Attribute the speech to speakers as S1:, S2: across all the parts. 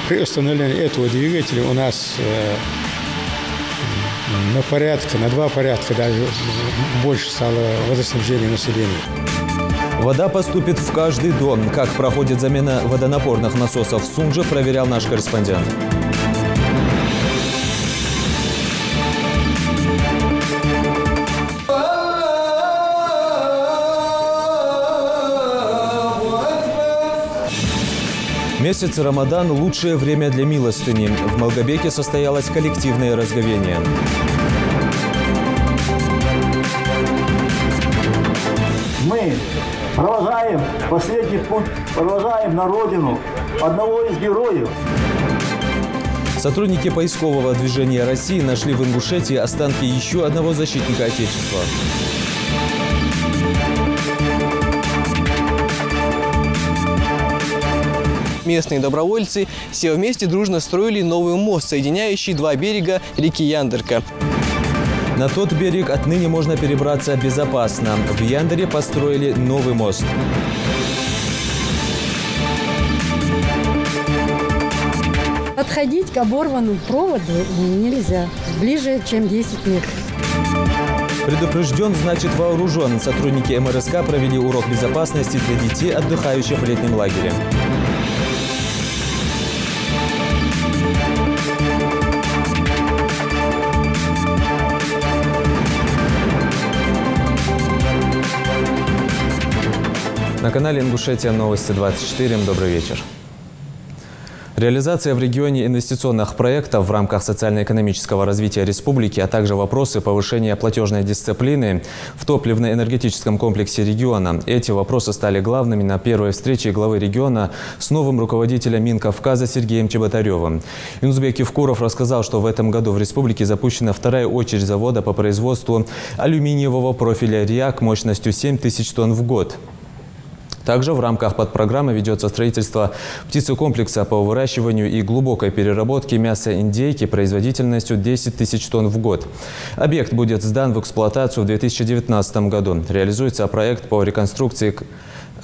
S1: При установлении этого двигателя у нас на 2 порядка даже больше стало водоснабжение населения.
S2: Вода поступит в каждый дом. Как проходит замена водонапорных насосов в Сунже, проверял наш корреспондент. Месяц Рамадан – лучшее время для милостыни. В Малгобеке состоялось коллективное разговение.
S3: Мы провожаем последний путь, провожаем на родину одного из героев.
S2: Сотрудники поискового движения России нашли в Ингушетии останки еще одного защитника Отечества.
S4: Местные добровольцы все вместе дружно строили новый мост, соединяющий 2 берега реки Яндерка.
S2: На тот берег отныне можно перебраться безопасно. В Яндере построили новый мост.
S5: Подходить к оборванному проводу нельзя ближе, чем 10 метров.
S2: Предупрежден, значит вооружен. Сотрудники МРСК провели урок безопасности для детей, отдыхающих в летнем лагере. На канале Ингушетия Новости 24. Добрый вечер. Реализация в регионе инвестиционных проектов в рамках социально-экономического развития республики, а также вопросы повышения платежной дисциплины в топливно-энергетическом комплексе региона. Эти вопросы стали главными на первой встрече главы региона с новым руководителем Минкавказа Сергеем Чеботаревым. Юнузбек Евкуров рассказал, что в этом году в республике запущена 2-я очередь завода по производству алюминиевого профиля РИАК мощностью 7000 тонн в год. Также в рамках подпрограммы ведется строительство птицекомплекса по выращиванию и глубокой переработке мяса индейки производительностью 10 тысяч тонн в год. Объект будет сдан в эксплуатацию в 2019 году. Реализуется проект по реконструкции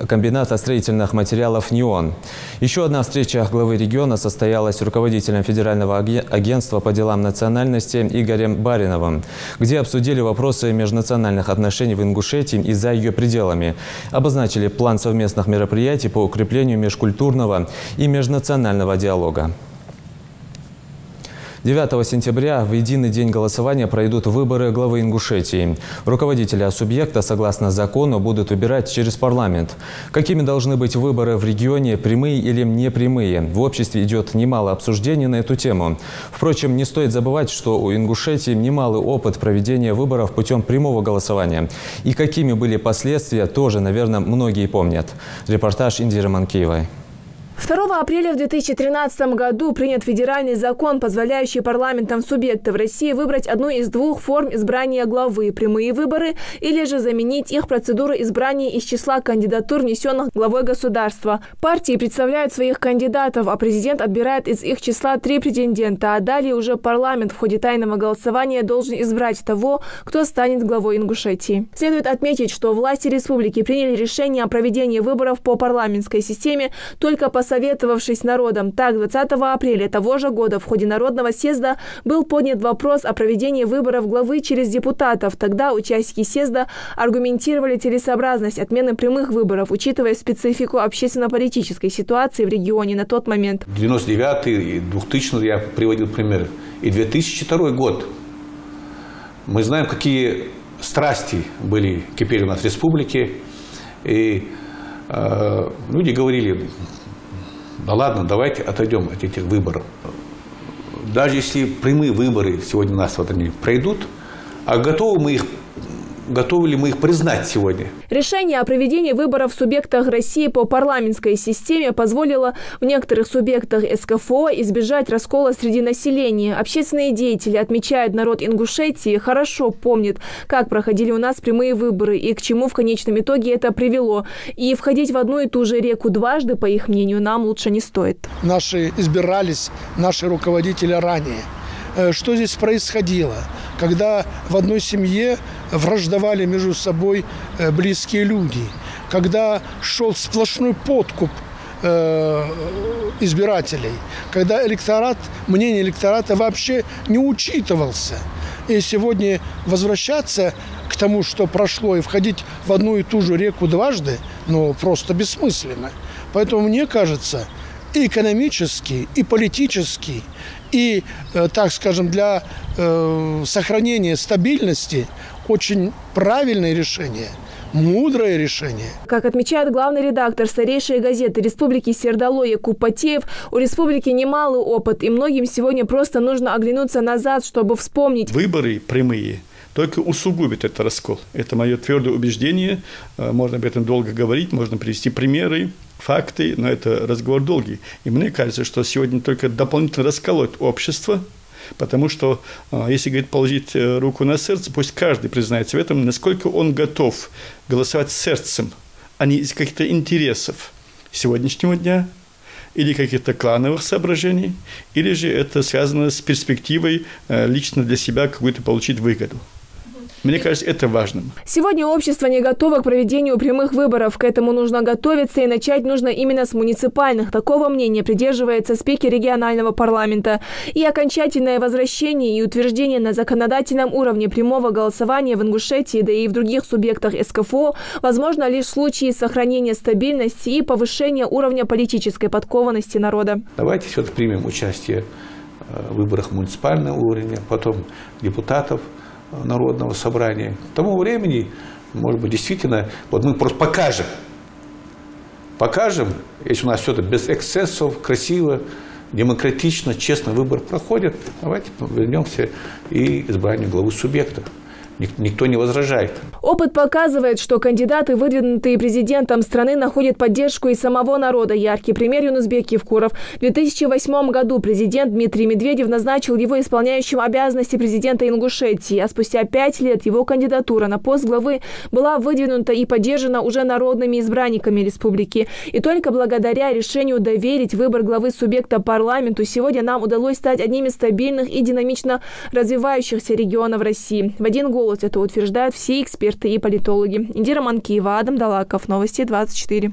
S2: комбината строительных материалов «Неон». Еще одна встреча главы региона состоялась с руководителем Федерального агентства по делам национальности Игорем Бариновым, где обсудили вопросы межнациональных отношений в Ингушетии и за ее пределами. Обозначили план совместных мероприятий по укреплению межкультурного и межнационального диалога. 9 сентября в единый день голосования пройдут выборы главы Ингушетии. Руководителя субъекта, согласно закону, будут выбирать через парламент. Какими должны быть выборы в регионе, прямые или непрямые? В обществе идет немало обсуждений на эту тему. Впрочем, не стоит забывать, что у Ингушетии немалый опыт проведения выборов путем прямого голосования. И какими были последствия, тоже, наверное, многие помнят. Репортаж Индиры Манкиевой.
S6: 2 апреля в 2013 году принят федеральный закон, позволяющий парламентам субъектов России выбрать одну из 2 форм избрания главы – прямые выборы, или же заменить их процедуру избрания из числа кандидатур, внесенных главой государства. Партии представляют своих кандидатов, а президент отбирает из их числа 3 претендента, а далее уже парламент в ходе тайного голосования должен избрать того, кто станет главой Ингушетии. Следует отметить, что власти республики приняли решение о проведении выборов по парламентской системе только посоветовавшись с народом. Так, 20 апреля того же года в ходе Народного съезда был поднят вопрос о проведении выборов главы через депутатов. Тогда участники съезда аргументировали целесообразность отмены прямых выборов, учитывая специфику общественно-политической ситуации в регионе на тот момент.
S7: 99-й и 2000-й я приводил примеры. И 2002 год. Мы знаем, какие страсти кипели у нас в республике. И люди говорили: да ладно, давайте отойдем от этих выборов. Даже если прямые выборы сегодня у нас они пройдут, а готовы ли мы их признать сегодня?
S6: Решение о проведении выборов в субъектах России по парламентской системе позволило в некоторых субъектах СКФО избежать раскола среди населения. Общественные деятели отмечают, народ Ингушетии хорошо помнит, как проходили у нас прямые выборы и к чему в конечном итоге это привело. И входить в одну и ту же реку дважды, по их мнению, нам лучше не стоит.
S8: Наши руководители ранее. Что здесь происходило, когда в одной семье враждовали между собой близкие люди, когда шел сплошной подкуп избирателей, когда мнение электората вообще не учитывался. И сегодня возвращаться к тому, что прошло, и входить в одну и ту же реку дважды, просто бессмысленно. Поэтому мне кажется, и экономически, и политически, и, так скажем, для сохранения стабильности очень правильное решение. Мудрое решение.
S6: Как отмечает главный редактор старейшей газеты Республики Сердало Якуб Патеев, у республики немалый опыт, и многим сегодня просто нужно оглянуться назад, чтобы вспомнить.
S9: Выборы прямые только усугубят этот раскол. Это мое твердое убеждение. Можно об этом долго говорить, можно привести примеры, факты, но это разговор долгий. И мне кажется, что сегодня только дополнительно расколоть общество, потому что, если, говорит, положить руку на сердце, пусть каждый признается в этом, насколько он готов голосовать сердцем, а не из каких-то интересов сегодняшнего дня, или каких-то клановых соображений, или же это связано с перспективой лично для себя какую-то получить выгоду. Мне кажется, это важным.
S6: Сегодня общество не готово к проведению прямых выборов. К этому нужно готовиться, и начать нужно именно с муниципальных. Такого мнения придерживается спикер регионального парламента. И окончательное возвращение и утверждение на законодательном уровне прямого голосования в Ингушетии, да и в других субъектах СКФО, возможно лишь в случае сохранения стабильности и повышения уровня политической подкованности народа.
S7: Давайте все-таки примем участие в выборах муниципального уровня, потом депутатов Народного собрания. К тому времени, может быть, действительно, вот мы просто покажем, если у нас все это без эксцессов, красиво, демократично, честно выбор проходит, давайте вернемся и избранию главы субъекта. Никто не возражает.
S6: Опыт показывает, что кандидаты, выдвинутые президентом страны, находят поддержку и самого народа. Яркий пример — Юнусбек Евкуров. В 2008 году президент Дмитрий Медведев назначил его исполняющим обязанности президента Ингушетии, а спустя 5 лет его кандидатура на пост главы была выдвинута и поддержана уже народными избранниками республики. И только благодаря решению доверить выбор главы субъекта парламенту сегодня нам удалось стать одним из стабильных и динамично развивающихся регионов России. В один голос это утверждают все эксперты и политологи. Индира Манкиева, Адам Далаков, Новости 24.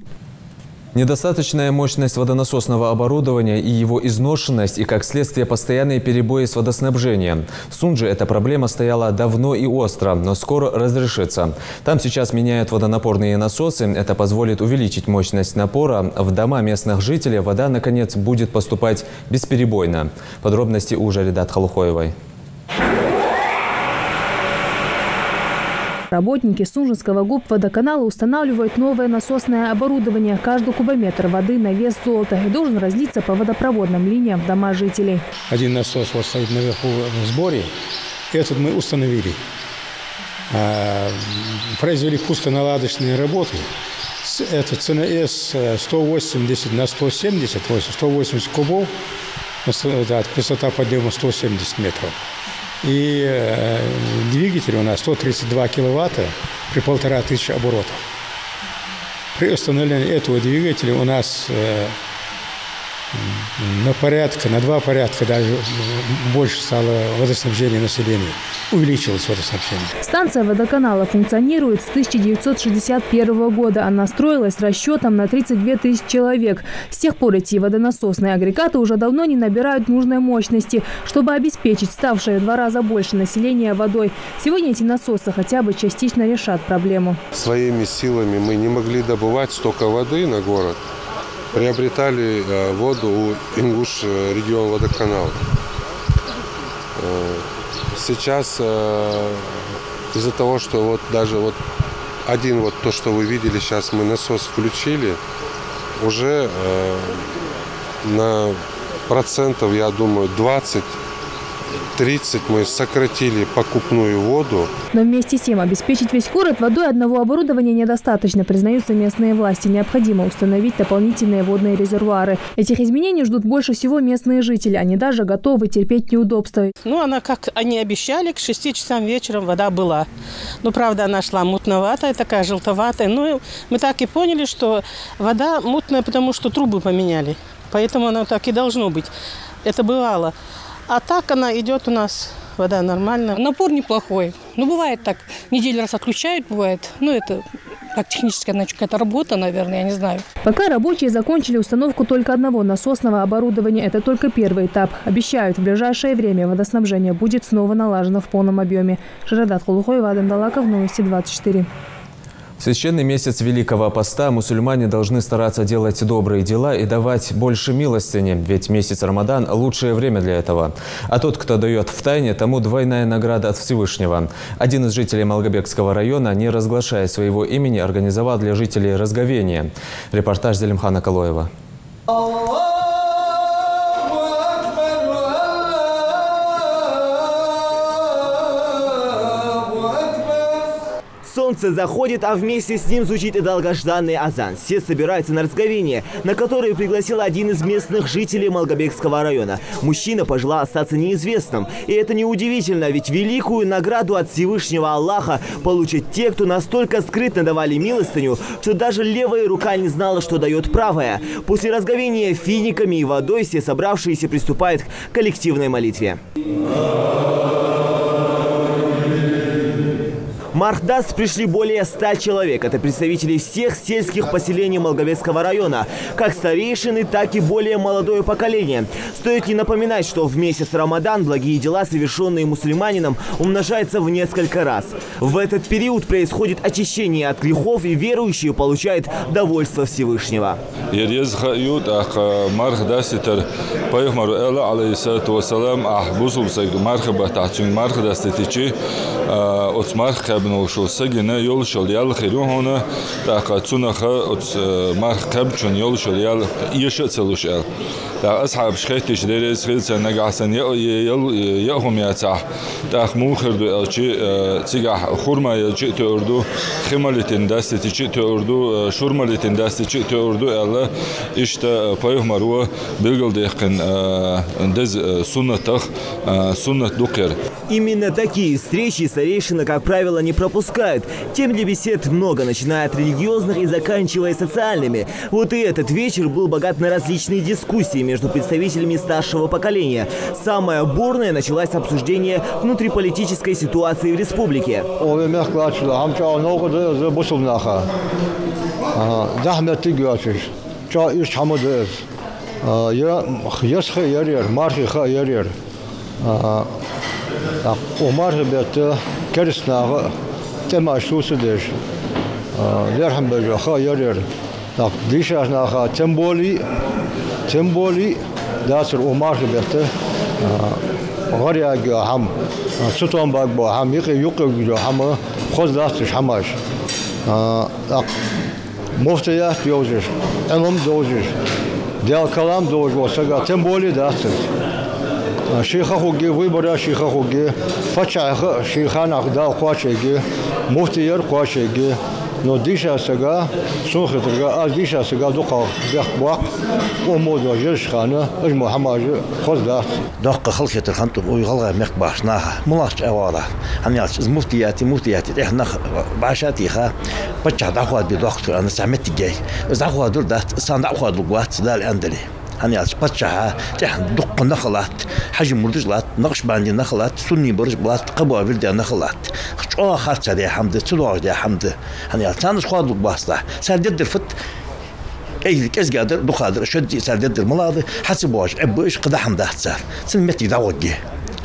S2: Недостаточная мощность водонасосного оборудования и его изношенность, и, как следствие, постоянные перебои с водоснабжением. В Сунже эта проблема стояла давно и остро, но скоро разрешится. Там сейчас меняют водонапорные насосы. Это позволит увеличить мощность напора. В дома местных жителей вода, наконец, будет поступать бесперебойно. Подробности у Жаридат Халухоевой.
S10: Работники Сунжинского губводоканала устанавливают новое насосное оборудование. Каждый кубометр воды на вес золота и должен разлиться по водопроводным линиям в дома жителей.
S1: Один насос вот стоит наверху в сборе. Этот мы установили. Произвели пусконаладочные работы. Это ЦНС 180 на 170, 180 кубов. Высота подъема 170 метров. И двигатель у нас 132 киловатта при 1500 оборотов. При установлении этого двигателя у нас на 2 порядка даже больше стало водоснабжение населения. Увеличилось водоснабжение.
S10: Станция водоканала функционирует с 1961 года. Она строилась с расчетом на 32 тысячи человек. С тех пор эти водонасосные агрегаты уже давно не набирают нужной мощности, чтобы обеспечить ставшее в 2 раза больше населения водой. Сегодня эти насосы хотя бы частично решат проблему.
S11: Своими силами мы не могли добывать столько воды на город. Приобретали воду у Ингуш регион водоканала. Сейчас из-за того, что вот даже вот один вот то, что вы видели, сейчас мы насос включили, уже на процентов, я думаю, 20-30 мы сократили покупную воду.
S10: Но вместе с тем обеспечить весь город водой одного оборудования недостаточно, признаются местные власти. Необходимо установить дополнительные водные резервуары. Этих изменений ждут больше всего местные жители. Они даже готовы терпеть неудобства.
S12: Она, как они обещали, к 6 часам вечера вода была. Правда, она шла мутноватая, такая желтоватая. Мы так и поняли, что вода мутная, потому что трубы поменяли. Поэтому она так и должно быть. Это бывало. А так она идет у нас, вода нормальная.
S5: Напор неплохой. Бывает так, неделю раз отключают, бывает. Это
S13: как техническая какая-то работа, наверное, я не знаю.
S10: Пока рабочие закончили установку только одного насосного оборудования. Это только первый этап. Обещают, в ближайшее время водоснабжение будет снова налажено в полном объеме. Шарадат Хулухоева, Адам Далаков, Новости 24.
S2: В священный месяц Великого Поста мусульмане должны стараться делать добрые дела и давать больше милостыни, ведь месяц Рамадан – лучшее время для этого. А тот, кто дает втайне, тому двойная награда от Всевышнего. Один из жителей Малгобекского района, не разглашая своего имени, организовал для жителей разговение. Репортаж Зелимхана Калоева.
S14: Солнце заходит, а вместе с ним звучит и долгожданный азан. Все собираются на разговение, на которое пригласил один из местных жителей Малгобекского района. Мужчина пожелал остаться неизвестным. И это неудивительно, ведь великую награду от Всевышнего Аллаха получат те, кто настолько скрытно давали милостыню, что даже левая рука не знала, что дает правая. После разговения финиками и водой все собравшиеся приступают к коллективной молитве. Махдас пришли более 100 человек. Это представители всех сельских поселений Малгобекского района. Как старейшины, так и более молодое поколение. Стоит ли напоминать, что в месяц Рамадан благие дела, совершенные мусульманином, умножаются в несколько раз. В этот период происходит очищение от грехов, и верующие получают довольство Всевышнего.
S15: شو سجنا يولشل يال خيروهنا تاقتنا خا مركب شون يولشل يال يشتسلوش ال تا أصحاب شخيتش درس خلص نجحسن يهم ياتع تاخ موخر دو الشيء تجح خرما الشيء تأردو خمالتين دست تشيء تأردو شرمالتين دست تشيء تأردو الله إشت بايه مروه بيلقل ديخن دز سنة دكر.
S14: Именно такие встречи старейшины, как правило, не пропускают. Тем для бесед много, начиная от религиозных и заканчивая социальными. Вот и этот вечер был богат на различные дискуссии между представителями старшего поколения. Самое бурное началось обсуждение внутриполитической ситуации в республике.
S16: Умар ребята керснага тема шусудеш лерхам бежаха ярер так дишашнаха темболи даср умар ребята غريا هم ستون باغ هم يقي هم خذ داستش هماش مفتيات يوزش امم دوزش ديال كلام دوز وسغا темболи дастер شيخ خوجي ويبرا شيخ خوجي فتشا شيخانا دال خواشيجي مفتير خواشيجي نو ديشا سغا سوخدرغا از ديشا سغا دوقا بيخباق ومودو جرشخانه اج محمد خزدات
S17: دق خلقت الخنت ويغلغ مخباشناها ملاش اوالا هنياش مفتياتي احنا باشاتي خا بتشا دخوات بدكتور انا سمعت جاي زخوا دول دات صندوق دلوات دال اندلي هنياش بتشا تحن دق نخلات حجم مردجلات نقش باندي نخلات سني برج بلات قبوا بلدي نخلات خشوا خاصه دي حمد تلوغ دي حمد هنياش تانس خوا باستا سردد الفت اي كاس قادر دخادر شد سردد الملاضي حسب واش ابوش قد حمد حسار سمتي داودي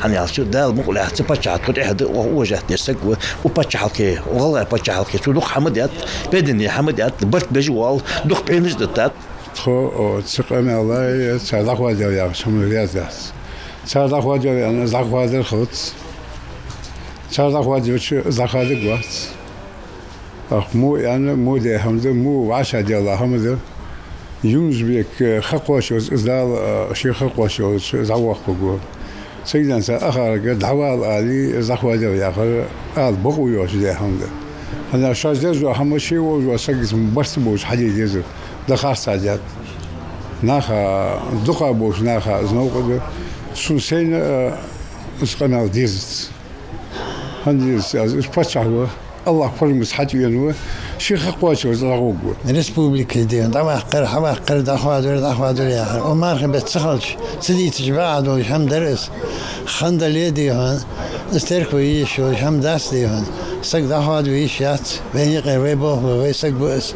S17: هنياش دال مقله تبتشا تقول احد وجهت نسق وبتشالكي والله بتشالكي سودق حمدات بدني حمدات برت بجوال دق بينج دتات
S18: خو تسقم الله صدق واجب يا شمل رياضات صدق واجب انا صدق واجب خلص صدق واجب زخاد قوات مو يعني مو ده حمد مو عشا ديال حمد يونس بيك خقوش زال شي خقوش زواق قو سيدنا اخر دعوال علي صدق واجب يا اخر قال بقوا يوش ده حمد انا شاذ حمد شي وسقس بس بوش حديد يزو دخل ساجات ناخا دقا بوش ناخا زنوق سوسين اسقنا ديزت هندي اس باتشاو الله فرمس حتى ينوى شيخ قواتي وزراغوغو
S16: республики دي دعوة قر دخوادر يا ومارك بتسخلش سدي تجمع دول هم درس خندل يدي هون استركوا يشوا هم داس دي هون سك دخواد ويشات بيني قريبه ويسك بؤس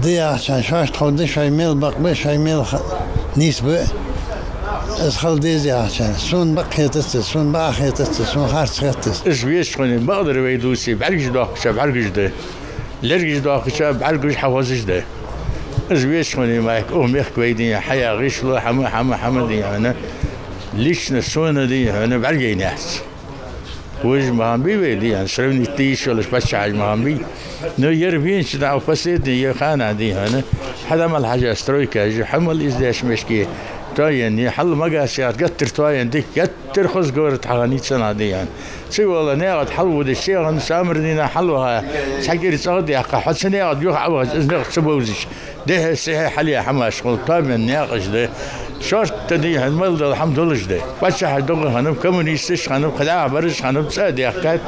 S16: دي عشان شاش تخدش هاي ميل بقبش هاي ميل نسبة خل ديزي عشان سون بقيتست سون باخيتست سون خارتست
S19: إيش بيشخني بقدر ويدوسي بعرقش داخش بعرقش ده لرقش داخش بعرقش حوازش ده إيش بيشخني معك أمي كويدين حياة غيش له حمدي أنا ليش نسونا دي أنا بعرقي ناس وش ما هم بي دي يعني سرني تيش ولا بس عاج ما هم بي نو يربين شدع وفسدني يا خانة دي أنا حدا ما الحاجة استرويكا حمل إزداش مشكي تاين حل مقاسيات قتر تاين ديك قتر خز قورة حغانيت سنة دي يعني سي والله ناقد حل ود الشيء غن سامرنينا حلوها سحقير صغدي حق حد سناقد يوقع عوض إزناق سبوزش ده سيها حليا حماش قلت طيب الناقش ده شرط تدي هالمرض الحمد لله ده بس هدوغ خنم كمونيستش خنم خداع برش خنم سادي حكاية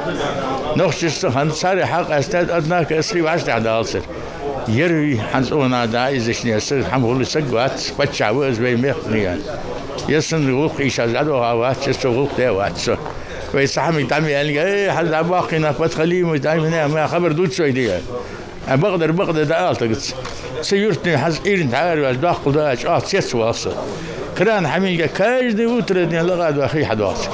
S19: نخشش خنم ساري حق استاد أدناك أسري وعشت على عصر يروي حنسونا دا إذا يصير حمول السجوات بتشع وز بيمخنيان يسن روح إيشاز عدو هوات يسوق دوات سو ويسحمي تعمي يعني حد باقينا بتخليه متعمي ما خبر دود سويدية بقدر ده ألتقط سيرتني حز إيرن تعارف داخل ده سيس واصل كران حميل كاج دي وتردني لغاد أخي حد واصل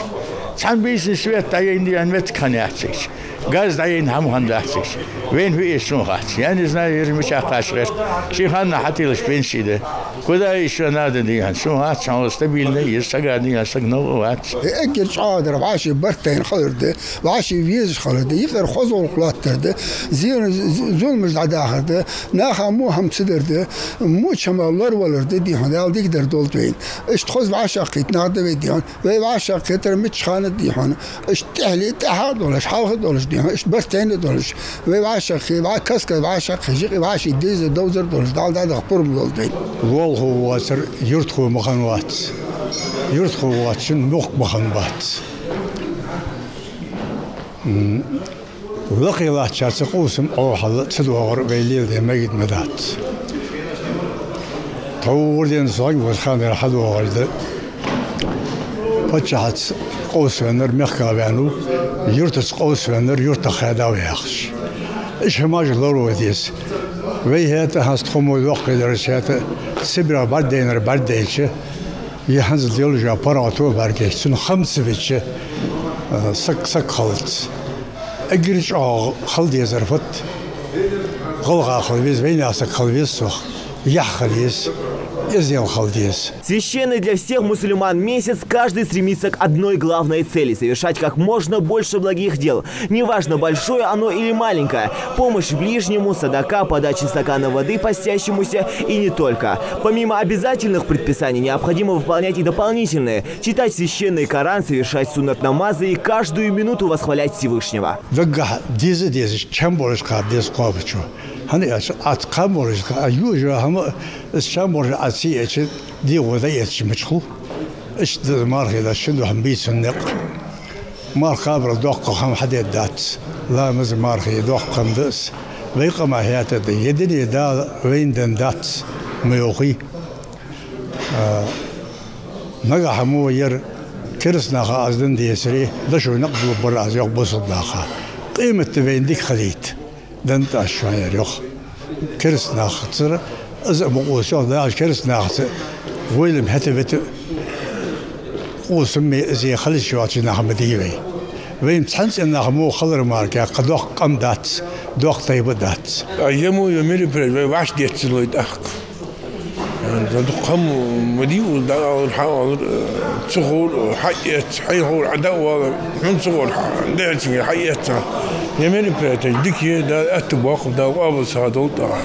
S19: سحم بيس سويت تعين دي أن متكن يحسيش غاز تعين هم هندحسيش وين في إيش نوخات يعني زناير مش عقاش غير شيء خلنا حتى ليش بنشي ده كذا إيش نادى دي هن شو هات شو استبيل لي يستقعدني يستقنوات
S20: أكل شادر وعاشي برتين خير ده وعاشي فيز خير ده يقدر خذوا القلات ده زين ظلم العداء ده ناخا مو هم صدر ده مو شمال الله ولا ده دي هن قال يقدر دول توين إيش تخذ وعاشق يتنادى بدي هن وعاشق يتر متشخانة دي هن إيش تحلي تحاد ولا حالخد ولا دي هن إيش برتين دولش وعاشق وعكسك وعاشق خجيق وعاشي ديز دوزر دولش دال ده خبرم دول توين
S18: والله هو يرتخو مخنوات يرتخو واتشن مخ مخنوات لقي الله شاس قوسم أو حظ تدور بيليل ذي مجد مدات طور دين صاج والخامر حدو ورد فتحت قوس ونر مخا بانو يرتس قوس ونر يرتخ هداوي يخش إيش هماج لورو ديس ويهات هستخمو الوقت درسات سبرا بردينر برديشه يحنز ديال جاباراتو برگشت سن خمس بيتشه سك خلط اجريش خلط يزرفت غلغا خلبيز بين سك خلبيز سخ يحخليز
S14: Священный для всех мусульман месяц каждый стремится к одной главной цели – совершать как можно больше благих дел. Неважно, большое оно или маленькое. Помощь ближнему, садака, подача стакана воды постящемуся и не только. Помимо обязательных предписаний, необходимо выполнять и дополнительные. Читать священный Коран, совершать суннат намазы и каждую минуту восхвалять Всевышнего.
S18: هني أتقامرش أيوجا هم الشامر عسية دي وذية مشخو إيش مارك إذا شنو هم بيس النق مار خابر دوق هم حديد دات لا مز مارك يدوق قندس ويقع ما هي تدي يدني دا وين دن دات ميوخي نجح مو ير كرسنا خازن ديسري دشوا نقبل براز يقبص الداخل قيمة تبين ديك خليت دنت أشوية ريخ كرس ناختصر إذا بقوسه ده كرس ناختصر ويلم هتبت قوسمي زي خلي شواتي ناخمديوي وين تحنس إن ناخمو خلر ماركا قدوخ قم دات دوخ طيب دات
S21: أيامو يميل برد وعش ديت لويد أخ قم مديو دا الحال صخور حيات حيهور عداوة من صخور دعتي حياتها يمين بريتج ديك دا أتباق دا وابس هذول طار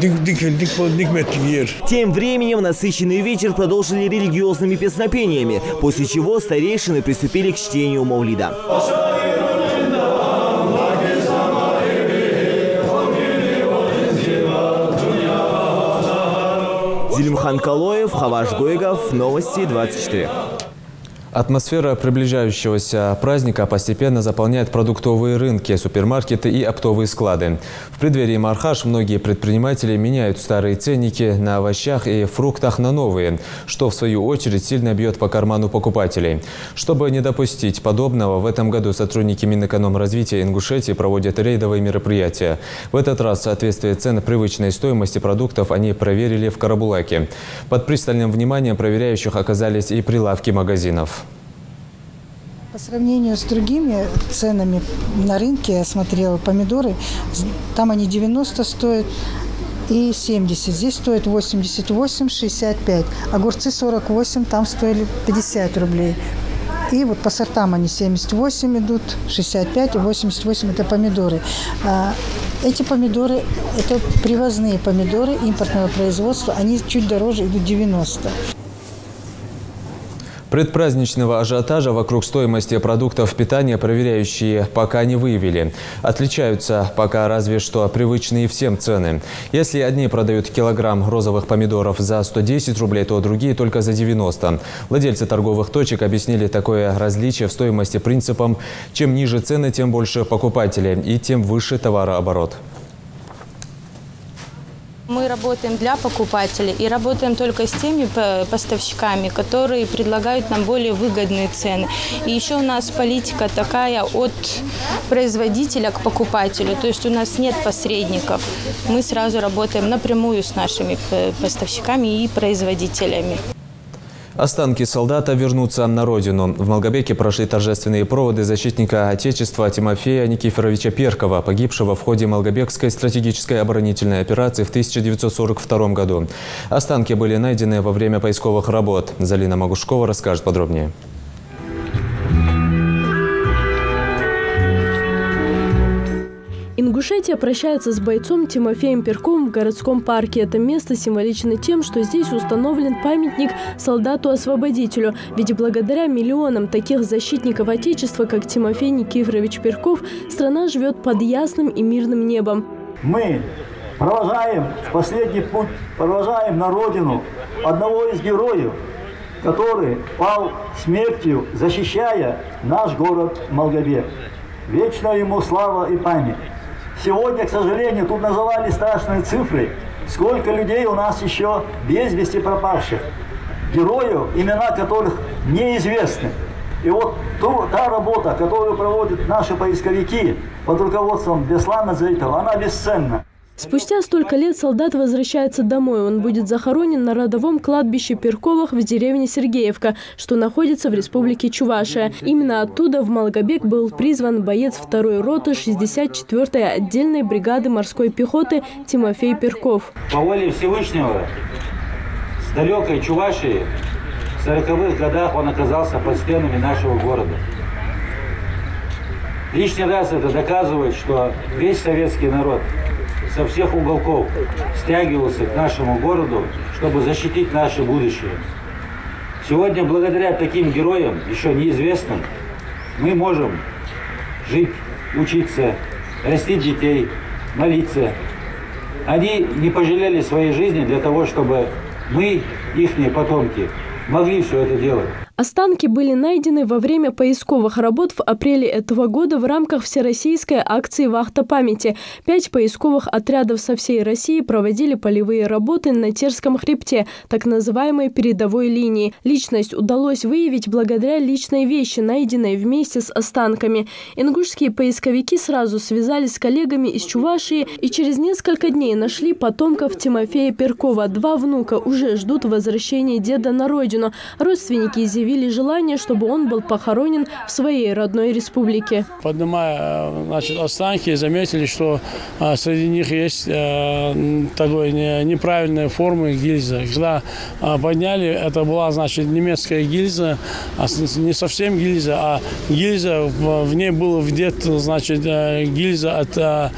S21: ديك метр.
S14: Тем временем насыщенный вечер продолжили религиозными песнопениями, после чего старейшины приступили к чтению маулида. Зелимхан Калоев, Хаваш Гойгов, Новости 24.
S2: Атмосфера приближающегося праздника постепенно заполняет продуктовые рынки, супермаркеты и оптовые склады. В преддверии Мархаш многие предприниматели меняют старые ценники на овощах и фруктах на новые, что в свою очередь сильно бьет по карману покупателей. Чтобы не допустить подобного, в этом году сотрудники Минэкономразвития Ингушетии проводят рейдовые мероприятия. В этот раз соответствие цен привычной стоимости продуктов они проверили в Карабулаке. Под пристальным вниманием проверяющих оказались и прилавки магазинов.
S3: По сравнению с другими ценами на рынке, я смотрела помидоры, там они 90 стоят и 70. Здесь стоят 88, 65. Огурцы 48, там стоили 50 рублей. И вот по сортам они 78 идут, 65 и 88 – это помидоры. Эти помидоры – это привозные помидоры импортного производства, они чуть дороже, идут 90.
S2: Предпраздничного ажиотажа вокруг стоимости продуктов питания проверяющие пока не выявили. Отличаются пока разве что привычные всем цены. Если одни продают килограмм розовых помидоров за 110 рублей, то другие только за 90. Владельцы торговых точек объяснили такое различие в стоимости принципом: чем ниже цены, тем больше покупателей и тем выше товарооборот.
S22: Мы работаем для покупателей и работаем только с теми поставщиками, которые предлагают нам более выгодные цены. И еще у нас политика такая от производителя к покупателю, то есть у нас нет посредников. Мы сразу работаем напрямую с нашими поставщиками и производителями.
S2: Останки солдата вернутся на родину. В Малгобеке прошли торжественные проводы защитника Отечества Тимофея Никифоровича Перкова, погибшего в ходе Малгобекской стратегической оборонительной операции в 1942 году. Останки были найдены во время поисковых работ. Залина Магушкова расскажет подробнее.
S10: Ингушетия прощается с бойцом Тимофеем Перковым в городском парке. Это место символично тем, что здесь установлен памятник солдату-освободителю. Ведь благодаря миллионам таких защитников Отечества, как Тимофей Никифорович Перков, страна живет под ясным и мирным небом.
S23: Мы провожаем в последний путь, провожаем на родину одного из героев, который пал смертью, защищая наш город Малгобек. Вечная ему слава и память. Сегодня, к сожалению, тут называли страшные цифры, сколько людей у нас еще без вести пропавших, героев, имена которых неизвестны. И вот та работа, которую проводят наши поисковики под руководством Беслана Заитова, она бесценна.
S10: Спустя столько лет солдат возвращается домой. Он будет захоронен на родовом кладбище Перковых в деревне Сергеевка, что находится в республике Чувашия. Именно оттуда в Малгобек был призван боец 2-й роты 64-й отдельной бригады морской пехоты Тимофей Перков.
S23: По воле Всевышнего с далекой Чувашии в 40-х годах он оказался под стенами нашего города. Лишний раз это доказывает, что весь советский народ со всех уголков стягивался к нашему городу, чтобы защитить наше будущее. Сегодня, благодаря таким героям, еще неизвестным, мы можем жить, учиться, растить детей, молиться. Они не пожалели своей жизни для того, чтобы мы, ихние потомки, могли все это делать.
S10: Останки были найдены во время поисковых работ в апреле этого года в рамках всероссийской акции «Вахта памяти». 5 поисковых отрядов со всей России проводили полевые работы на Терском хребте, так называемой передовой линии. Личность удалось выявить благодаря личной вещи, найденной вместе с останками. Ингушские поисковики сразу связались с коллегами из Чувашии и через несколько дней нашли потомков Тимофея Перкова. 2 внука уже ждут возвращения деда на родину. Родственники изъявили желание, чтобы он был похоронен в своей родной республике.
S24: Поднимая останки, заметили, что среди них есть такой неправильной формы гильза. Когда подняли, это была немецкая гильза, не совсем гильза, а гильза, в ней был вдет гильза от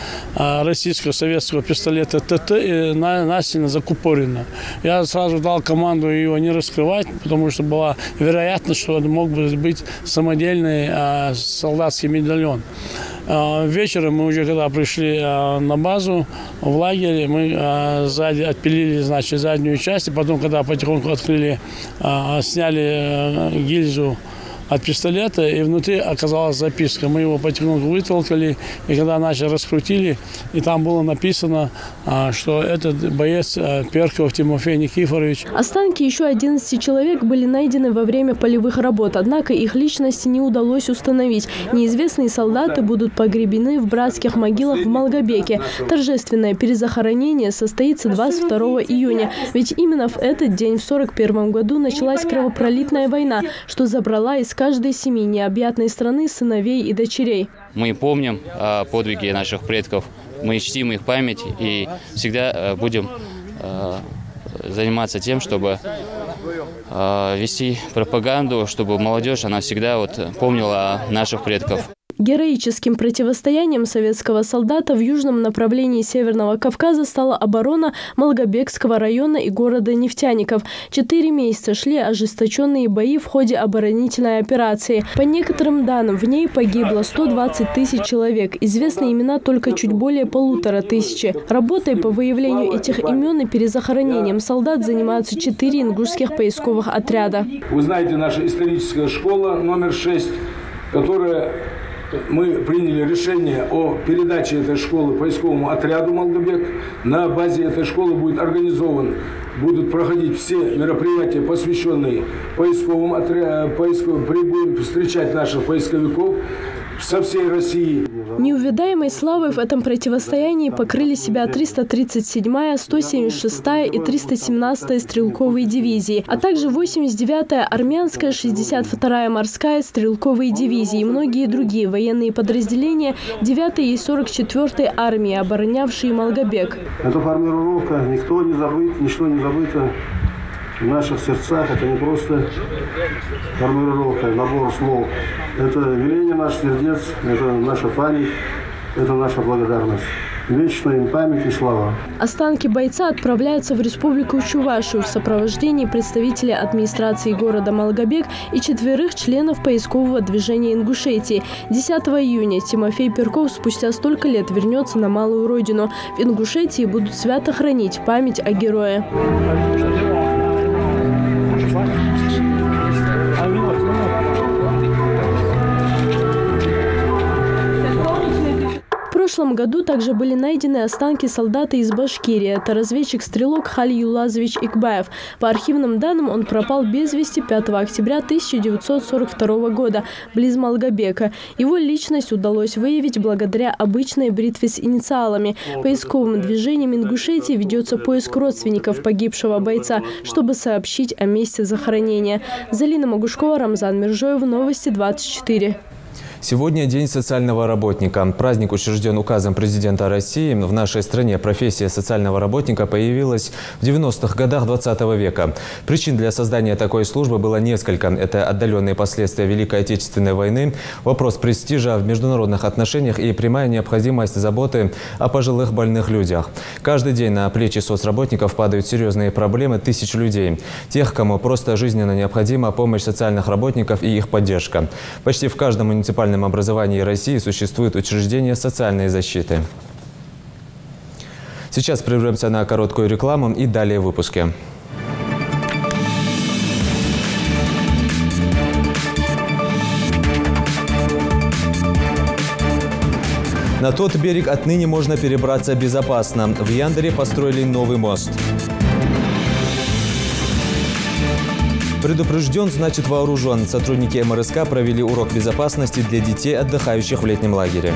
S24: российского советского пистолета ТТ и насильно закупорена. Я сразу дал команду его не раскрывать, потому что была вероятно, что это мог быть самодельный солдатский медальон. Вечером мы уже, когда пришли на базу, в лагере, мы сзади отпилили, заднюю часть, и потом, когда потихоньку открыли, сняли гильзу от пистолета, и внутри оказалась записка. Мы его потихоньку вытолкали, и когда начали раскрутили, и там было написано, что этот боец Перков Тимофей Никифорович.
S10: Останки еще 11 человек были найдены во время полевых работ, однако их личности не удалось установить. Неизвестные солдаты будут погребены в братских могилах в Малгобеке. Торжественное перезахоронение состоится 22 июня, ведь именно в этот день, в 1941 году, началась кровопролитная война, что забрала из каждой семьи необъятной страны сыновей и дочерей.
S4: Мы помним подвиги наших предков, мы чтим их память и всегда будем заниматься тем, чтобы вести пропаганду, чтобы молодежь, она всегда помнила наших предков.
S10: Героическим противостоянием советского солдата в южном направлении Северного Кавказа стала оборона Малгобекского района и города Нефтяников. 4 месяца шли ожесточенные бои в ходе оборонительной операции. По некоторым данным, в ней погибло 120 тысяч человек. Известны имена только чуть более 1500. Работой по выявлению этих имен и перезахоронением солдат занимаются 4 ингушских поисковых отряда.
S7: Вы знаете, наша историческая школа номер 6, которая... Мы приняли решение о передаче этой школы поисковому отряду «Малгобек». На базе этой школы будут проходить все мероприятия, посвященные поисковым отрядам. Будем встречать наших поисковиков со всей России.
S10: Неувидаемой славой в этом противостоянии покрыли себя 337-я, 176-я и 317-я стрелковые дивизии, а также 89-я армянская, 62-я морская стрелковые дивизии и многие другие военные подразделения 9-й и 44-й армии, оборонявшие Малгобек.
S8: Эта формировка, никто не забыт, ничто не забыто в наших сердцах. Это не просто формулировка, набор слов. Это веление наших сердец, это наша память, это наша благодарность. Вечная им память и слава.
S10: Останки бойца отправляются в Республику Чувашию в сопровождении представителей администрации города Малгобек и 4 членов поискового движения Ингушетии. 10 июня Тимофей Перков спустя столько лет вернется на малую родину. В Ингушетии будут свято хранить память о герое. В прошлом году также были найдены останки солдата из Башкирии. Это разведчик-стрелок Хали Юлазович Икбаев. По архивным данным, он пропал без вести 5 октября 1942 года близ Малгобека. Его личность удалось выявить благодаря обычной бритве с инициалами. Поисковым движением Ингушетии ведется поиск родственников погибшего бойца, чтобы сообщить о месте захоронения. Залина Могушкова, Рамзан Миржоев, Новости 24.
S2: Сегодня День социального работника. Праздник учрежден указом президента России. В нашей стране профессия социального работника появилась в 90-х годах 20 века. Причин для создания такой службы было несколько. Это отдаленные последствия Великой Отечественной войны, вопрос престижа в международных отношениях и прямая необходимость заботы о пожилых больных людях. Каждый день на плечи соцработников падают серьезные проблемы тысяч людей. Тех, кому просто жизненно необходима помощь социальных работников и их поддержка. Почти в каждом муниципальном образовании России существует учреждение социальной защиты. Сейчас прервемся на короткую рекламу и далее в выпуске. На тот берег отныне можно перебраться безопасно. В Яндере построили новый мост. Предупрежден, значит вооружен. Сотрудники МРСК провели урок безопасности для детей, отдыхающих в летнем лагере.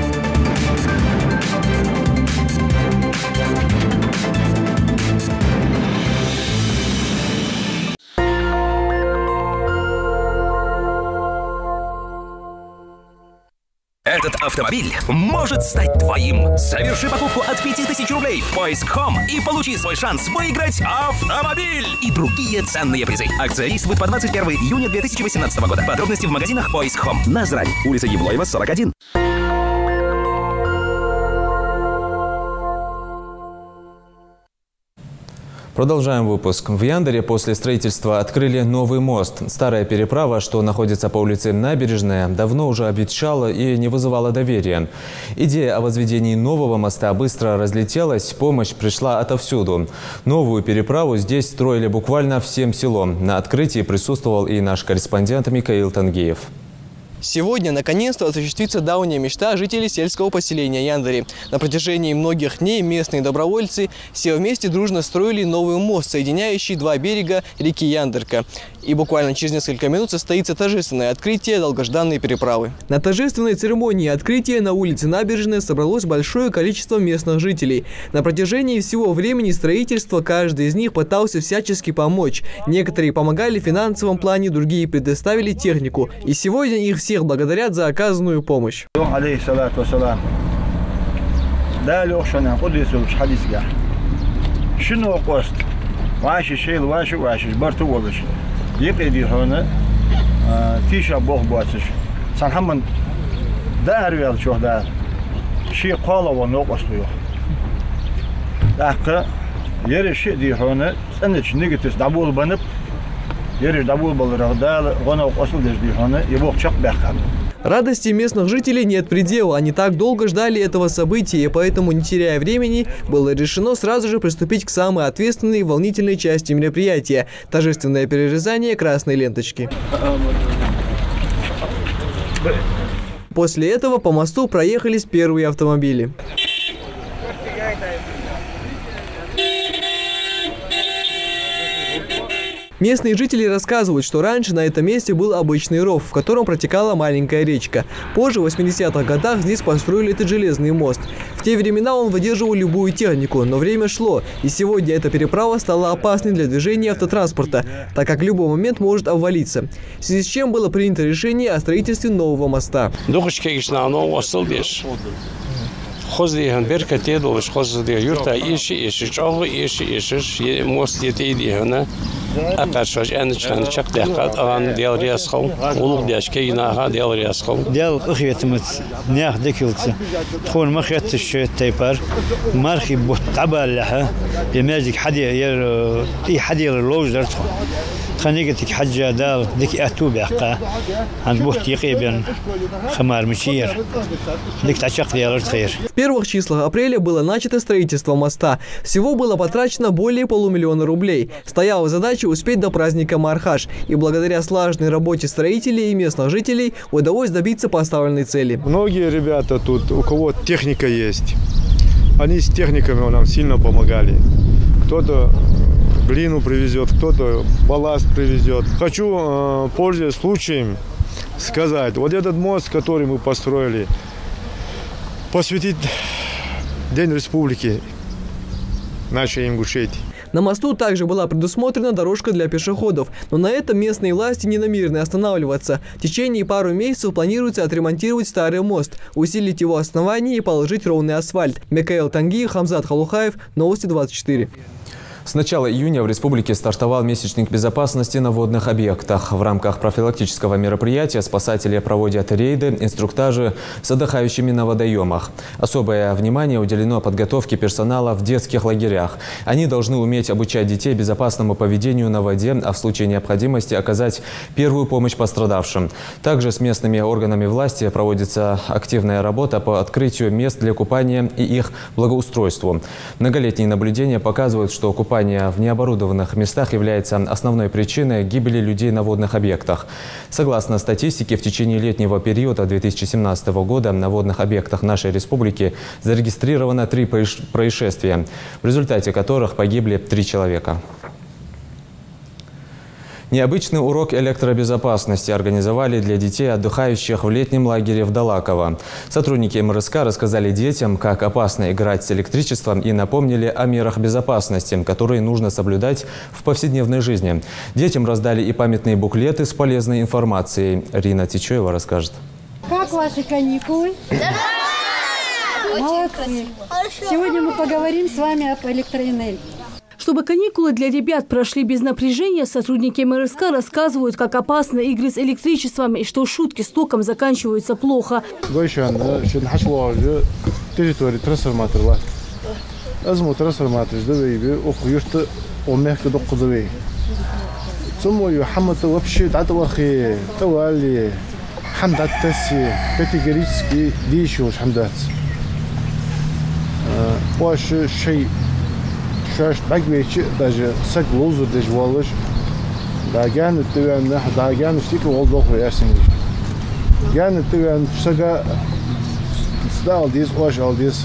S9: Этот автомобиль может стать твоим. Соверши покупку от 5000 рублей в Поиск.com и получи свой шанс выиграть автомобиль и другие ценные призы. Акция действует по 21 июня 2018 года. Подробности в магазинах Поиск.com. Назрань, улица Евлоева, 41.
S2: Продолжаем выпуск. В Яндере после строительства открыли новый мост. Старая переправа, что находится по улице Набережная, давно уже обветшала и не вызывала доверия. Идея о возведении нового моста быстро разлетелась, помощь пришла отовсюду. Новую переправу здесь строили буквально всем селом. На открытии присутствовал и наш корреспондент Микаил Тангиев.
S1: Сегодня, наконец-то, осуществится давняя мечта жителей сельского поселения Яндари. На протяжении многих дней местные добровольцы все вместе дружно строили новый мост, соединяющий два берега реки Яндырка. И буквально через несколько минут состоится торжественное открытие долгожданной переправы. На торжественной церемонии открытия на улице Набережной собралось большое количество местных жителей. На протяжении всего времени строительства каждый из них пытался всячески помочь. Некоторые помогали в финансовом плане, другие предоставили технику. И сегодня их всех благодарят за оказанную помощь.
S6: يقدي هنا تيشا بوخ بواتش سانحمن دار ويل شو دار شي قالا ونوقستو داك يرش دي هنا سنج نيجتس دابول بنب يرش دابول بالرغدال غنا وقصل دي هنا يبوخ شق بخال.
S1: Радости местных жителей нет предела. Они так долго ждали этого события, и поэтому, не теряя времени, было решено сразу же приступить к самой ответственной и волнительной части мероприятия – торжественное перерезание красной ленточки. После этого по мосту проехались первые автомобили. Местные жители рассказывают, что раньше на этом месте был обычный ров, в котором протекала маленькая речка. Позже, в 80-х годах, здесь построили этот железный мост. В те времена он выдерживал любую технику, но время шло, и сегодня эта переправа стала опасной для движения автотранспорта, так как в любой момент может обвалиться. В связи с чем было принято решение о строительстве нового моста.
S24: خذ بركة تدوش خذ يرتا إيش موست يتيدي هنا أقرش أنا كان شق دقات أنا ديال رياسخو ولو دياش كينا ديال رياسخو
S11: ديال أخي تمت نياخ دكيلت تكون مخيت التيبر مارخي بتعبى لها يمازك حدي اللوج درته خنيقتك حجة دال ديك أتوب عقا عند بوت يقيبا خمار مشير ديك تعشق ديال الخير.
S1: В первых числах апреля было начато строительство моста. Всего было потрачено более $500 000 рублей. Стояла задача успеть до праздника Мархаш. И благодаря слаженной работе строителей и местных жителей удалось добиться поставленной цели.
S12: Многие ребята тут, у кого техника есть, они с техниками нам сильно помогали. Кто-то глину привезет, кто-то балласт привезет. Хочу, пользуясь случаем, сказать, вот этот мост, который мы построили, посвятить День Республики нашей Ингушетии.
S1: На мосту также была предусмотрена дорожка для пешеходов, но на этом местные власти не намерены останавливаться. В течение пару месяцев планируется отремонтировать старый мост, усилить его основание и положить ровный асфальт. Микаэл Танги, Хамзат Халухаев, Новости 24.
S2: С начала июня в республике стартовал месячник безопасности на водных объектах. В рамках профилактического мероприятия спасатели проводят рейды, инструктажи с отдыхающими на водоемах. Особое внимание уделено подготовке персонала в детских лагерях. Они должны уметь обучать детей безопасному поведению на воде, а в случае необходимости оказать первую помощь пострадавшим. Также с местными органами власти проводится активная работа по открытию мест для купания и их благоустройству. Многолетние наблюдения показывают, что купание в необорудованных местах является основной причиной гибели людей на водных объектах. Согласно статистике, в течение летнего периода 2017 года на водных объектах нашей республики зарегистрировано 3 происшествия, в результате которых погибли 3 человека. Необычный урок электробезопасности организовали для детей, отдыхающих в летнем лагере в Далаково. Сотрудники МРСК рассказали детям, как опасно играть с электричеством, и напомнили о мерах безопасности, которые нужно соблюдать в повседневной жизни. Детям раздали и памятные буклеты с полезной информацией. Рина Тичоева расскажет.
S5: Как ваши каникулы? Молодцы. Сегодня мы поговорим с вами об электроэнергии.
S10: Чтобы каникулы для ребят прошли без напряжения, сотрудники МРСК рассказывают, как опасны игры с электричеством и что шутки с током заканчиваются плохо.
S12: شاش بقى даже саглозу дежвалыш даган төвәнне даган штик олдох ясин
S8: Yani ты всегда сдал здесь, ожал здесь.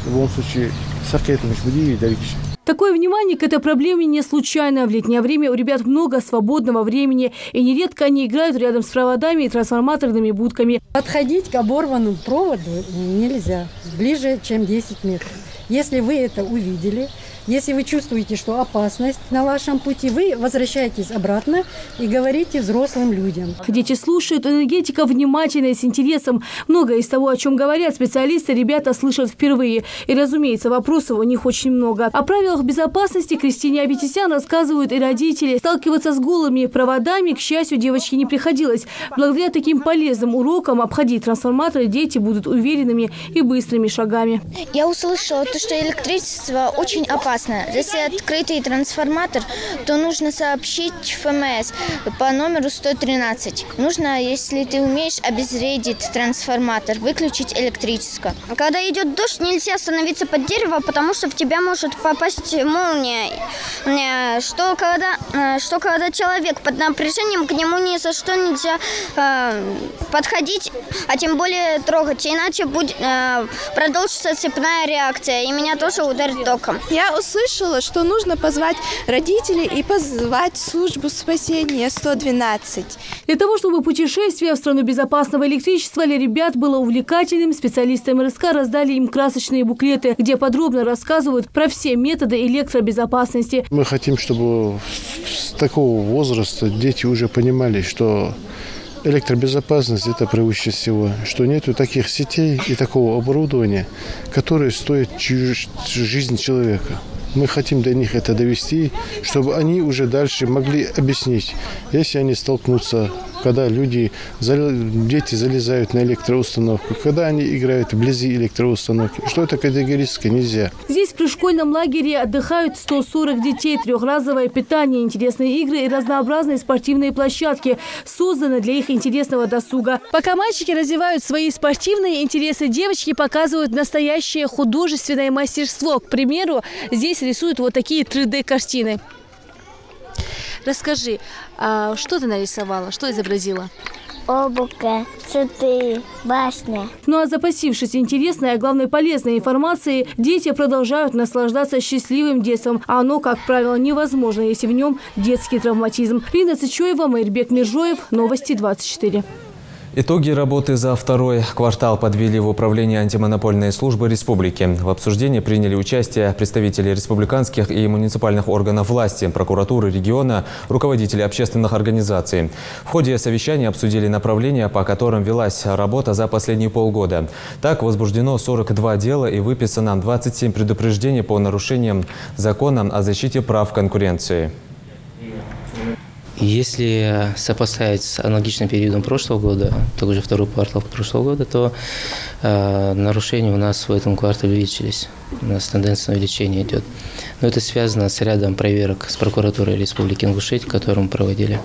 S8: В любом случае, сакетныш, буди и далеко.
S10: Такое внимание к этой проблеме не случайно. В летнее время у ребят много свободного времени, и нередко они играют рядом с проводами и трансформаторными будками.
S5: Подходить к оборванному проводу нельзя ближе, чем 10 метров. Если вы это увидели, если вы чувствуете, что опасность на вашем пути, вы возвращаетесь обратно и говорите взрослым людям.
S10: Дети слушают энергетиков внимательно и с интересом. Многое из того, о чем говорят специалисты, ребята слышат впервые. И, разумеется, вопросов у них очень много. О правилах безопасности Кристине Аветисян рассказывают и родители. Сталкиваться с голыми проводами, к счастью, девочке не приходилось. Благодаря таким полезным урокам обходить трансформаторы дети будут уверенными и быстрыми шагами.
S13: Я услышала, что электричество очень опасно. Если открытый трансформатор, то нужно сообщить ФМС по номеру 113. Нужно, если ты умеешь, обезвредить трансформатор, выключить электричество.
S15: Когда идет дождь, нельзя становиться под дерево, потому что в тебя может попасть молния. Что когда человек под напряжением, к нему ни за что нельзя подходить, а тем более трогать, иначе будет продолжится цепная реакция, и меня тоже ударит током.
S16: Я услышала, что нужно позвать родителей и позвать службу спасения 112.
S10: Для того, чтобы путешествие в страну безопасного электричества для ребят было увлекательным, специалисты МРСК раздали им красочные буклеты, где подробно рассказывают про все методы электробезопасности.
S8: Мы хотим, чтобы с такого возраста дети уже понимали, что электробезопасность – это превыше всего, что нету таких сетей и такого оборудования, которое стоит жизнь человека. Мы хотим до них это довести, чтобы они уже дальше могли объяснить, если они столкнутся, когда дети залезают на электроустановку, когда они играют вблизи электроустановки, что это категорически нельзя.
S10: Здесь в пришкольном лагере отдыхают 140 детей, трехразовое питание, интересные игры и разнообразные спортивные площадки, созданы для их интересного досуга. Пока мальчики развивают свои спортивные интересы, девочки показывают настоящее художественное мастерство. К примеру, здесь рисуют вот такие 3D-картины. Расскажи, что ты нарисовала, что изобразила?
S15: Облако, цветы, башня.
S10: Ну а запасившись интересной, а главное полезной информацией, дети продолжают наслаждаться счастливым детством. А оно, как правило, невозможно, если в нем детский травматизм. Рина Цычоева, Майрбек Миржоев, Новости 24.
S2: Итоги работы за второй квартал подвели в Управление антимонопольной службы республики. В обсуждении приняли участие представители республиканских и муниципальных органов власти, прокуратуры региона, руководители общественных организаций. В ходе совещания обсудили направления, по которым велась работа за последние полгода. Так, возбуждено 42 дела и выписано 27 предупреждений по нарушениям закона о защите прав конкуренции.
S17: Если сопоставить с аналогичным периодом прошлого года, также второй квартал прошлого года, то нарушения у нас в этом квартале увеличились. У нас тенденция на увеличение идет. Но это связано с рядом проверок с прокуратурой Республики Ингушетия, которые мы проводили.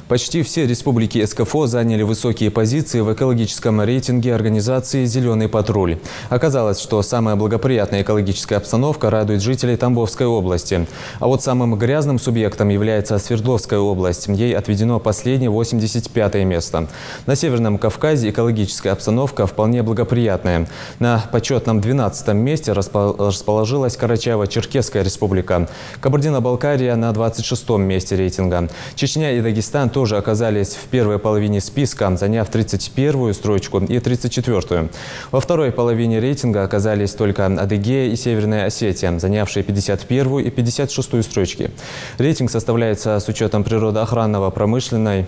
S2: Почти все республики СКФО заняли высокие позиции в экологическом рейтинге организации «Зеленый патруль». Оказалось, что самая благоприятная экологическая обстановка радует жителей Тамбовской области. А вот самым грязным субъектом является Свердловская область. Ей отведено последнее 85-е место. На Северном Кавказе экологическая обстановка вполне благоприятная. На почетном 12-м месте расположилась Карачаево-Черкесская республика. Кабардино-Балкария на 26-м месте рейтинга. Чечня и Дагестан тоже оказались в первой половине списка, заняв 31-ю строчку и 34-ю. Во второй половине рейтинга оказались только Адыгея и Северная Осетия, занявшие 51-ю и 56-ю строчки. Рейтинг составляется с учетом природоохранного, промышленной,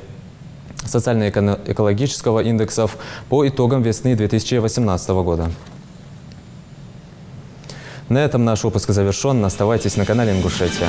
S2: социально-экологического индексов по итогам весны 2018 года. На этом наш выпуск завершен. Оставайтесь на канале Ингушетия.